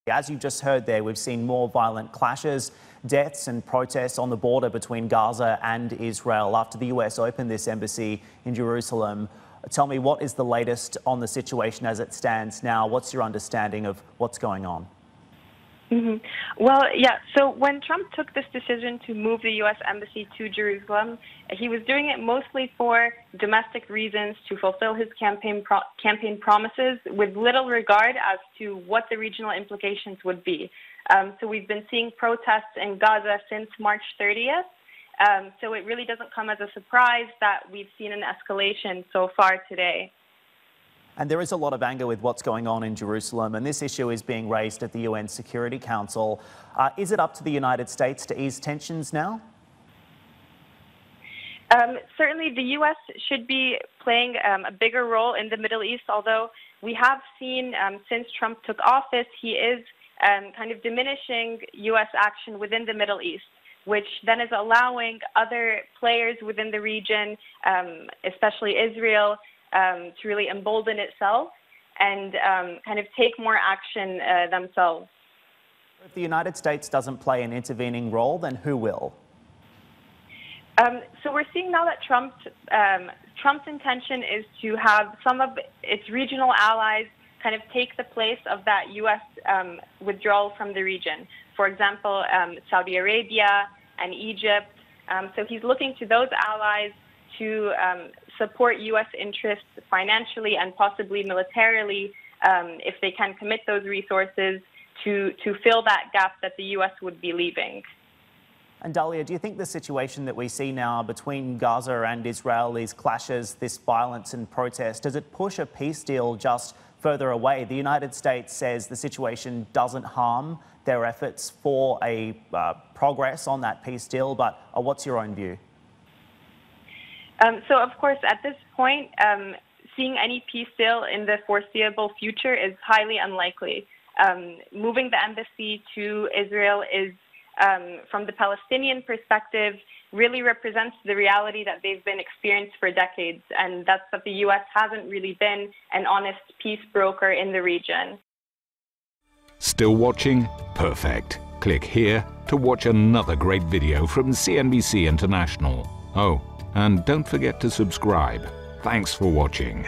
As you just heard there, we've seen more violent clashes, deaths and protests on the border between Gaza and Israel after the US opened this embassy in Jerusalem. Tell me, what is the latest on the situation as it stands now? What's your understanding of what's going on? Well, yeah, so when Trump took this decision to move the U.S. Embassy to Jerusalem, he was doing it mostly for domestic reasons to fulfill his campaign promises with little regard as to what the regional implications would be. So we've been seeing protests in Gaza since March 30th. So it really doesn't come as a surprise that we've seen an escalation so far today. And there is a lot of anger with what's going on in Jerusalem, and this issue is being raised at the UN Security Council. Is it up to the United States to ease tensions now? Certainly the U.S. should be playing a bigger role in the Middle East, although we have seen since Trump took office, he is kind of diminishing U.S. action within the Middle East, which then is allowing other players within the region, especially Israel, to really embolden itself and kind of take more action themselves. If the United States doesn't play an intervening role, then who will? So we're seeing now that Trump's intention is to have some of its regional allies kind of take the place of that U.S. Withdrawal from the region. For example, Saudi Arabia and Egypt. So he's looking to those allies to support U.S. interests financially and possibly militarily if they can commit those resources to fill that gap that the U.S. would be leaving. And Dalia, do you think the situation that we see now between Gaza and Israel, these clashes, this violence and protest, does it push a peace deal just further away? The United States says the situation doesn't harm their efforts for a progress on that peace deal, but what's your own view? So, of course, at this point, seeing any peace deal in the foreseeable future is highly unlikely. Moving the embassy to Israel is, from the Palestinian perspective, really represents the reality that they've been experienced for decades, and that's that the U.S. hasn't really been an honest peace broker in the region. Still watching? Perfect. Click here to watch another great video from CNBC International. Oh, and don't forget to subscribe. Thanks for watching.